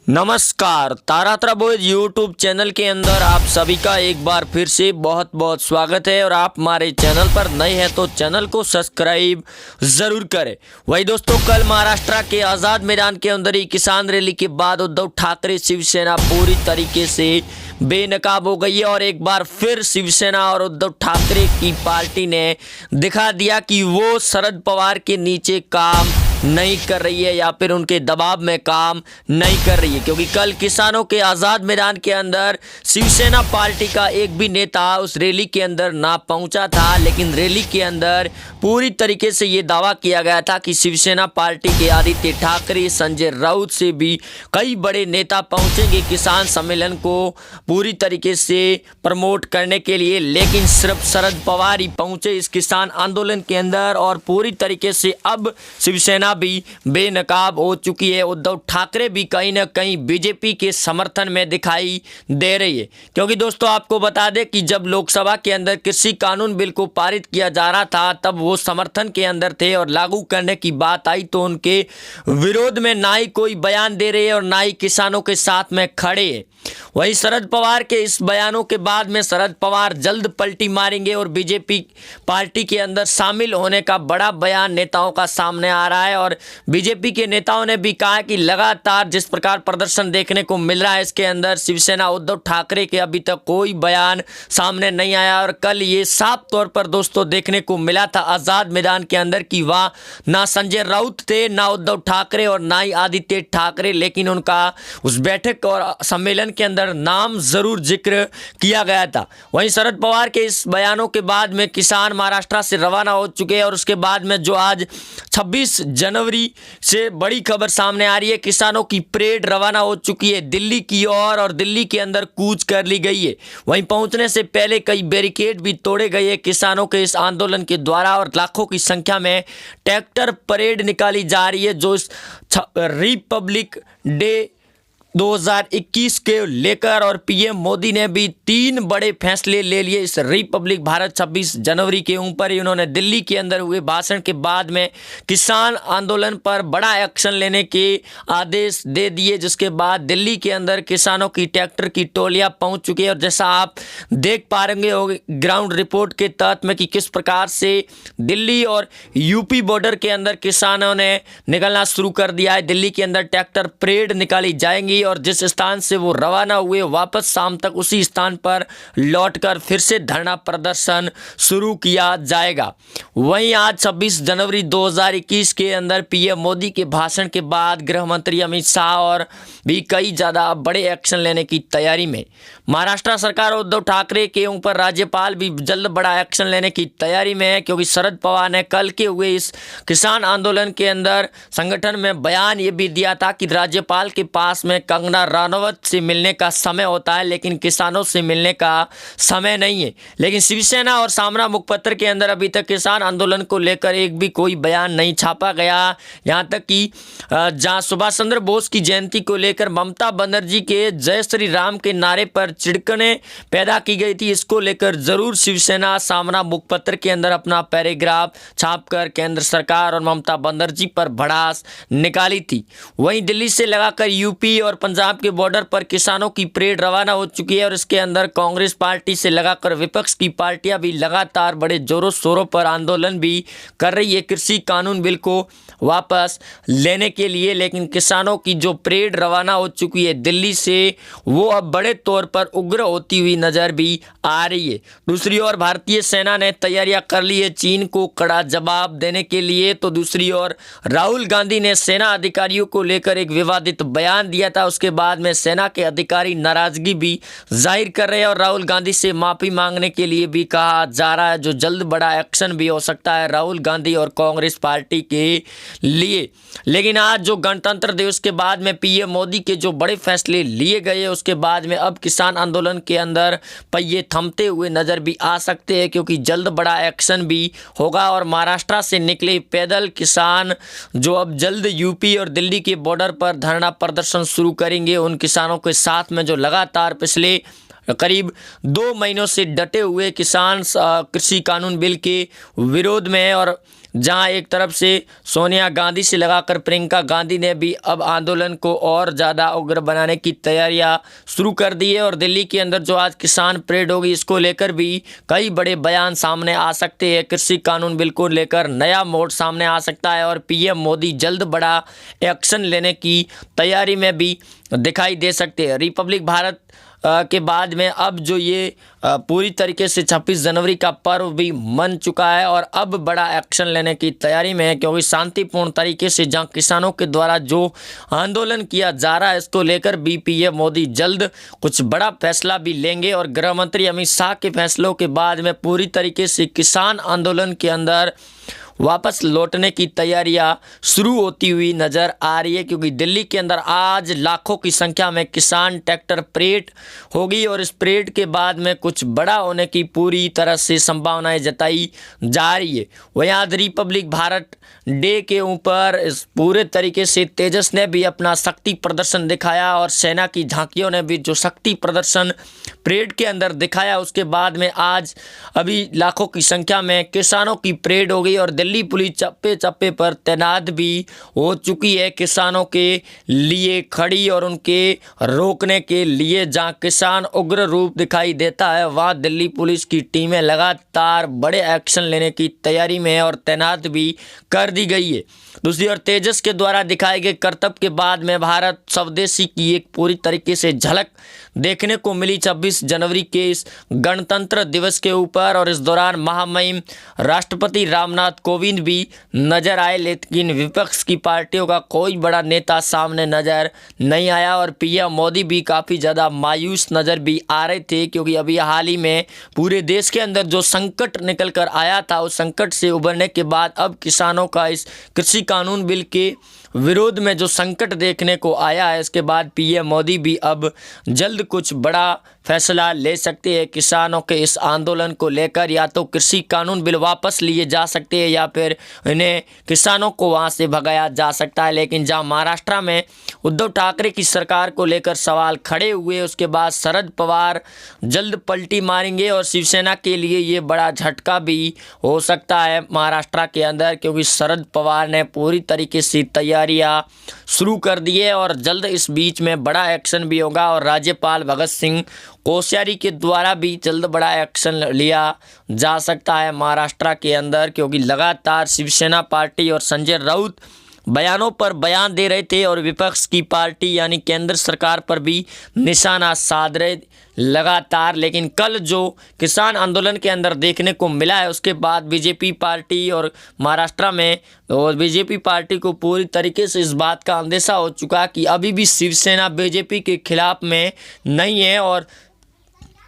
नमस्कार, Taratara boys YouTube channel के अंदर आप सभी का एक बार फिर से बहुत बहुत स्वागत है। और आप हमारे चैनल पर नए हैं तो चैनल को सब्सक्राइब ज़रूर करें। वही दोस्तों, कल महाराष्ट्र के आज़ाद मैदान के अंदर ही किसान रैली के बाद उद्धव ठाकरे शिवसेना पूरी तरीके से बेनकाब हो गई है। और एक बार फिर शिवसेना और उद्धव ठाकरे की पार्टी ने दिखा दिया कि वो शरद पवार के नीचे काम नहीं कर रही है या फिर उनके दबाव में काम नहीं कर रही है। क्योंकि कल किसानों के आज़ाद मैदान के अंदर शिवसेना पार्टी का एक भी नेता उस रैली के अंदर ना पहुंचा था, लेकिन रैली के अंदर पूरी तरीके से ये दावा किया गया था कि शिवसेना पार्टी के आदित्य ठाकरे, संजय राउत से भी कई बड़े नेता पहुंचेंगे किसान सम्मेलन को पूरी तरीके से प्रमोट करने के लिए। लेकिन सिर्फ शरद पवार ही पहुंचे इस किसान आंदोलन के अंदर और पूरी तरीके से अब शिवसेना भी बेनकाब हो चुकी है। उद्धव ठाकरे भी कहीं ना कहीं बीजेपी के समर्थन में दिखाई दे रही है। क्योंकि दोस्तों, आपको बता दें कि जब लोकसभा के अंदर कृषि कानून बिल को पारित किया जा रहा था तब वो समर्थन के अंदर थे और लागू करने की बात आई तो उनके विरोध में ना ही कोई बयान दे रहे और ना ही किसानों के साथ में खड़े हैं। वही शरद पवार के इस बयानों के बाद में शरद पवार जल्द पलटी मारेंगे और बीजेपी पार्टी के अंदर शामिल होने का बड़ा बयान नेताओं का सामने आ रहा है। और बीजेपी के नेताओं ने भी कहा कि लगातार जिस प्रकार प्रदर्शन देखने को मिल रहा है इसके अंदर शिवसेना उद्धव ठाकरे के अभी तक कोई बयान सामने नहीं आया। और कल ये साफ तौर पर दोस्तों देखने को मिला था आज़ाद मैदान के अंदर कि वहाँ ना संजय राउत थे, ना उद्धव ठाकरे और ना ही आदित्य ठाकरे, लेकिन उनका उस बैठक और सम्मेलन के अंदर नाम जरूर जिक्र किया गया था। वहीं शरद पवार के इस बयानों के बाद में किसान महाराष्ट्र से रवाना हो चुके हैं और उसके बाद में जो आज 26 जनवरी से बड़ी खबर सामने आ रही है, किसानों की परेड रवाना हो चुकी है दिल्ली की ओर और दिल्ली के अंदर कूच कर ली गई है। वहीं पहुंचने से पहले कई बैरिकेड भी तोड़े गए किसानों के इस आंदोलन के द्वारा और लाखों की संख्या में ट्रैक्टर परेड निकाली जा रही है जो इस रिपब्लिक डे 2021 के लेकर। और पीएम मोदी ने भी 3 बड़े फैसले ले लिए इस रिपब्लिक भारत 26 जनवरी के ऊपर ही। उन्होंने दिल्ली के अंदर हुए भाषण के बाद में किसान आंदोलन पर बड़ा एक्शन लेने के आदेश दे दिए, जिसके बाद दिल्ली के अंदर किसानों की ट्रैक्टर की टोलियां पहुंच चुकी है। और जैसा आप देख पा रहे हो ग्राउंड रिपोर्ट के तहत में कि किस प्रकार से दिल्ली और यूपी बॉर्डर के अंदर किसानों ने निकलना शुरू कर दिया है। दिल्ली के अंदर ट्रैक्टर परेड निकाली जाएंगी और जिस स्थान से वो रवाना हुए वापस शाम तक उसी स्थान पर लौटकर फिर से धरना प्रदर्शन शुरू किया जाएगा। वहीं आज 26 जनवरी 2021 के अंदर पीएम मोदी के भाषण के बाद गृह मंत्री अमित शाह और भी कई ज़्यादा बड़े एक्शन लेने की तैयारी में महाराष्ट्र सरकार और उद्धव ठाकरे के ऊपर राज्यपाल भी जल्द बड़ा एक्शन लेने की तैयारी में है। क्योंकि शरद पवार ने कल के हुए इस किसान आंदोलन के अंदर संगठन में बयान ये भी दिया था कि राज्यपाल के पास में कंगना रनौत से मिलने का समय होता है लेकिन किसानों से मिलने का समय नहीं है। लेकिन शिवसेना और सामना मुखपत्र के अंदर अभी तक किसान आंदोलन को लेकर एक भी कोई बयान नहीं छापा गया। यहाँ तक कि जहाँ सुभाष चंद्र बोस की जयंती को लेकर ममता बनर्जी के जय श्री राम के नारे पर चिड़कने पैदा की गई थी, इसको लेकर जरूर शिवसेना सामना मुखपत्र के अंदर अपना पैराग्राफ छापकर केंद्र सरकार और ममता बनर्जी पर भड़ास निकाली थी। वहीं दिल्ली से लगाकर यूपी और पंजाब के बॉर्डर पर किसानों की परेड रवाना हो चुकी है और इसके अंदर कांग्रेस पार्टी से लगाकर विपक्ष की पार्टियां भी लगातार बड़े जोरों शोरों पर आंदोलन भी कर रही है कृषि कानून बिल को वापस लेने के लिए। लेकिन किसानों की जो परेड रवाना हो चुकी है दिल्ली से वो अब बड़े तौर पर उग्र होती हुई नजर भी आ रही है। दूसरी ओर भारतीय सेना ने तैयारियां कर ली है चीन को कड़ा जवाब देने के लिए। तो दूसरी ओर राहुल गांधी ने सेना अधिकारियों को लेकर एक विवादित बयान दिया था, उसके बाद में सेना के अधिकारी नाराजगी भी जाहिर कर रहे हैं और राहुल गांधी से माफी मांगने के लिए भी कहा जा रहा है, जो जल्द बड़ा एक्शन भी हो सकता है राहुल गांधी और कांग्रेस पार्टी के लिए। लेकिन आज जो गणतंत्र दिवस के बाद में पीएम मोदी के जो बड़े फैसले लिए गए उसके बाद में अब किसान आंदोलन के अंदर पहिए थमते हुए नजर भी आ सकते हैं, क्योंकि जल्द बड़ा एक्शन भी होगा। और महाराष्ट्र से निकले पैदल किसान जो अब जल्द यूपी और दिल्ली के बॉर्डर पर धरना प्रदर्शन शुरू करेंगे, उन किसानों के साथ में जो लगातार पिछले करीब 2 महीनों से डटे हुए किसान कृषि कानून बिल के विरोध में और जहां एक तरफ से सोनिया गांधी से लगाकर प्रियंका गांधी ने भी अब आंदोलन को और ज़्यादा उग्र बनाने की तैयारियां शुरू कर दी है। और दिल्ली के अंदर जो आज किसान परेड होगी, इसको लेकर भी कई बड़े बयान सामने आ सकते हैं। कृषि कानून बिल को लेकर नया मोड़ सामने आ सकता है और पीएम मोदी जल्द बड़ा एक्शन लेने की तैयारी में भी दिखाई दे सकते हैं। रिपब्लिक भारत के बाद में अब जो ये पूरी तरीके से 26 जनवरी का पर्व भी मन चुका है और अब बड़ा एक्शन लेने की तैयारी में है, क्योंकि शांतिपूर्ण तरीके से जहां किसानों के द्वारा जो आंदोलन किया जा रहा है, इसको लेकर भी पीएम मोदी जल्द कुछ बड़ा फैसला भी लेंगे। और गृह मंत्री अमित शाह के फैसलों के बाद में पूरी तरीके से किसान आंदोलन के अंदर वापस लौटने की तैयारियां शुरू होती हुई नज़र आ रही है, क्योंकि दिल्ली के अंदर आज लाखों की संख्या में किसान ट्रैक्टर परेड होगी और इस परेड के बाद में कुछ बड़ा होने की पूरी तरह से संभावनाएं जताई जा रही है। वहीं आज रिपब्लिक भारत डे के ऊपर इस पूरे तरीके से तेजस ने भी अपना शक्ति प्रदर्शन दिखाया और सेना की झांकियों ने भी जो शक्ति प्रदर्शन परेड के अंदर दिखाया, उसके बाद में आज अभी लाखों की संख्या में किसानों की परेड हो गई और दिल्ली पुलिस चप्पे चप्पे पर तैनात भी हो चुकी है किसानों के लिए खड़ी और उनके रोकने के लिए। जहां किसान उग्र रूप दिखाई देता है, वहां दिल्ली पुलिस की टीमें लगातार बड़े एक्शन लेने की तैयारी में है और तैनात भी कर दी गई है। दूसरी ओर तेजस के द्वारा दिखाए गए करतब के बाद में भारत स्वदेशी की एक पूरी तरीके से झलक देखने को मिली 26 जनवरी के इस गणतंत्र दिवस के ऊपर। और इस दौरान महामहिम राष्ट्रपति रामनाथ कोविंद भी नजर आए, लेकिन विपक्ष की पार्टियों का कोई बड़ा नेता सामने नजर नहीं आया और पीएम मोदी भी काफ़ी ज़्यादा मायूस नज़र भी आ रहे थे, क्योंकि अभी हाल ही में पूरे देश के अंदर जो संकट निकल कर आया था, उस संकट से उबरने के बाद अब किसानों का इस कृषि कानून बिल के विरोध में जो संकट देखने को आया है, इसके बाद पीएम मोदी भी अब जल्द कुछ बड़ा फैसला ले सकते हैं किसानों के इस आंदोलन को लेकर। या तो कृषि कानून बिल वापस लिए जा सकते हैं या फिर इन्हें किसानों को वहां से भगाया जा सकता है। लेकिन जहां महाराष्ट्र में उद्धव ठाकरे की सरकार को लेकर सवाल खड़े हुए, उसके बाद शरद पवार जल्द पलटी मारेंगे और शिवसेना के लिए ये बड़ा झटका भी हो सकता है महाराष्ट्र के अंदर, क्योंकि शरद पवार ने पूरी तरीके से तैयारियां शुरू कर दी है और जल्द इस बीच में बड़ा एक्शन भी होगा। और राज्यपाल भगत सिंह कोश्यारी के द्वारा भी जल्द बड़ा एक्शन लिया जा सकता है महाराष्ट्र के अंदर, क्योंकि लगातार शिवसेना पार्टी और संजय राउत बयानों पर बयान दे रहे थे और विपक्ष की पार्टी यानी केंद्र सरकार पर भी निशाना साध रहे लगातार। लेकिन कल जो किसान आंदोलन के अंदर देखने को मिला है, उसके बाद बीजेपी पार्टी और महाराष्ट्र में और बीजेपी पार्टी को पूरी तरीके से इस बात का अंदेशा हो चुका कि अभी भी शिवसेना बीजेपी के खिलाफ में नहीं है और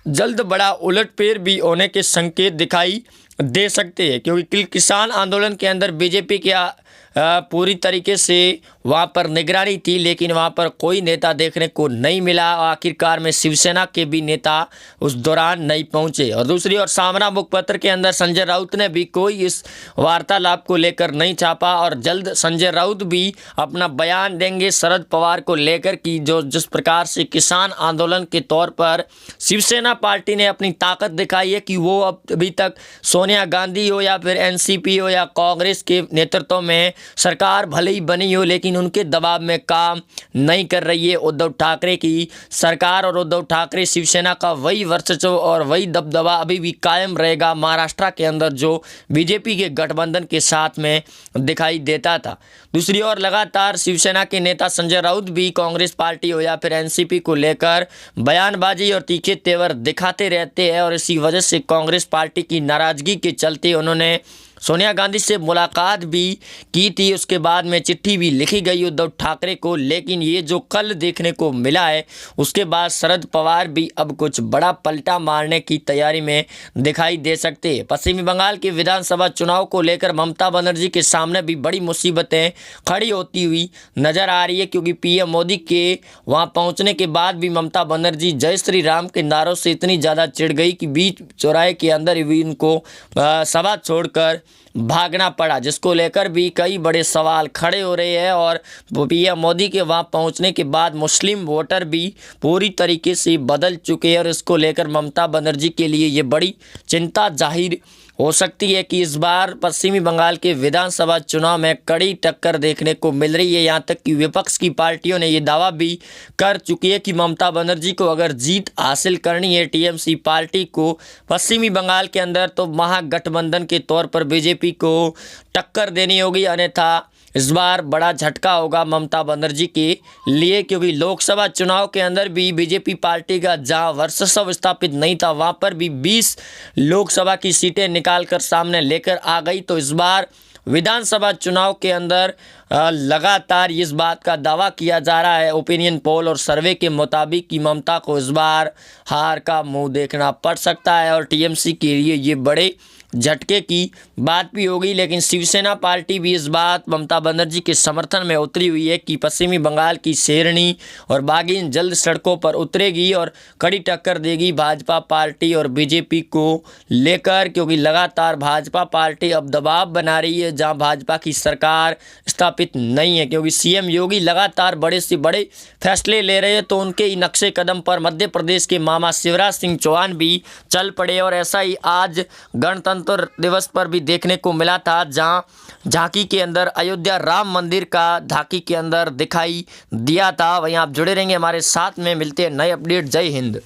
जल्द बड़ा उलटफेर भी होने के संकेत दिखाई दे सकते हैं, क्योंकि किसान आंदोलन के अंदर बीजेपी के पूरी तरीके से वहाँ पर निगरानी थी, लेकिन वहाँ पर कोई नेता देखने को नहीं मिला। आखिरकार में शिवसेना के भी नेता उस दौरान नहीं पहुँचे। और दूसरी ओर सामना मुखपत्र के अंदर संजय राउत ने भी कोई इस वार्तालाप को लेकर नहीं छापा और जल्द संजय राउत भी अपना बयान देंगे शरद पवार को लेकर कि जो जिस प्रकार से किसान आंदोलन के तौर पर शिवसेना पार्टी ने अपनी ताकत दिखाई है कि वो अभी तक सोनिया गांधी हो या फिर एनसीपी हो या कांग्रेस के नेतृत्व में सरकार भले ही बनी हो, लेकिन उनके दबाव में काम नहीं कर रही है उद्धव ठाकरे की सरकार। और उद्धव ठाकरे शिवसेना का वही वर्चस्व और वही दबदबा अभी भी कायम रहेगा महाराष्ट्र के अंदर, जो बीजेपी के गठबंधन के साथ में दिखाई देता था। दूसरी ओर लगातार शिवसेना के नेता संजय राउत भी कांग्रेस पार्टी हो या फिर एनसीपी को लेकर बयानबाजी और तीखे तेवर दिखाते रहते हैं और इसी वजह से कांग्रेस पार्टी की नाराजगी के चलते उन्होंने सोनिया गांधी से मुलाकात भी की थी। उसके बाद में चिट्ठी भी लिखी गई उद्धव ठाकरे को, लेकिन ये जो कल देखने को मिला है उसके बाद शरद पवार भी अब कुछ बड़ा पलटा मारने की तैयारी में दिखाई दे सकते हैं। पश्चिमी बंगाल के विधानसभा चुनाव को लेकर ममता बनर्जी के सामने भी बड़ी मुसीबतें खड़ी होती हुई नजर आ रही है, क्योंकि पीएम मोदी के वहां पहुंचने के बाद भी ममता बनर्जी जय श्री राम के नारों से इतनी ज़्यादा चिढ़ गई कि बीच चौराहे के अंदर भी उनको सभा छोड़कर भागना पड़ा, जिसको लेकर भी कई बड़े सवाल खड़े हो रहे हैं। और पीएम मोदी के वहां पहुंचने के बाद मुस्लिम वोटर भी पूरी तरीके से बदल चुके हैं और इसको लेकर ममता बनर्जी के लिए ये बड़ी चिंता जाहिर हो सकती है कि इस बार पश्चिमी बंगाल के विधानसभा चुनाव में कड़ी टक्कर देखने को मिल रही है। यहाँ तक कि विपक्ष की पार्टियों ने ये दावा भी कर चुकी है कि ममता बनर्जी को अगर जीत हासिल करनी है टीएमसी पार्टी को पश्चिमी बंगाल के अंदर, तो महागठबंधन के तौर पर बीजेपी को टक्कर देनी होगी, अन्यथा इस बार बड़ा झटका होगा ममता बनर्जी के लिए, क्योंकि लोकसभा चुनाव के अंदर भी बीजेपी पार्टी का जहां वर्चस्व स्थापित नहीं था वहां पर भी 20 लोकसभा की सीटें निकालकर सामने लेकर आ गई। तो इस बार विधानसभा चुनाव के अंदर लगातार इस बात का दावा किया जा रहा है ओपिनियन पोल और सर्वे के मुताबिक कि ममता को इस बार हार का मुंह देखना पड़ सकता है और टीएमसी के लिए ये बड़े झटके की बात भी होगी। लेकिन शिवसेना पार्टी भी इस बात ममता बनर्जी के समर्थन में उतरी हुई है कि पश्चिमी बंगाल की शेरनी और बागिन जल्द सड़कों पर उतरेगी और कड़ी टक्कर देगी भाजपा पार्टी और बीजेपी को लेकर, क्योंकि लगातार भाजपा पार्टी अब दबाव बना रही है जहां भाजपा की सरकार स्थापित नहीं है, क्योंकि सीएम योगी लगातार बड़े से बड़े फैसले ले रहे हैं। तो उनके ही नक्शे कदम पर मध्य प्रदेश के मामा शिवराज सिंह चौहान भी चल पड़े और ऐसा ही आज गणतंत्र दिवस पर भी देखने को मिला था, जहां झांकी के अंदर अयोध्या राम मंदिर का झांकी के अंदर दिखाई दिया था। वहीं आप जुड़े रहेंगे हमारे साथ में, मिलते हैं नए अपडेट। जय हिंद।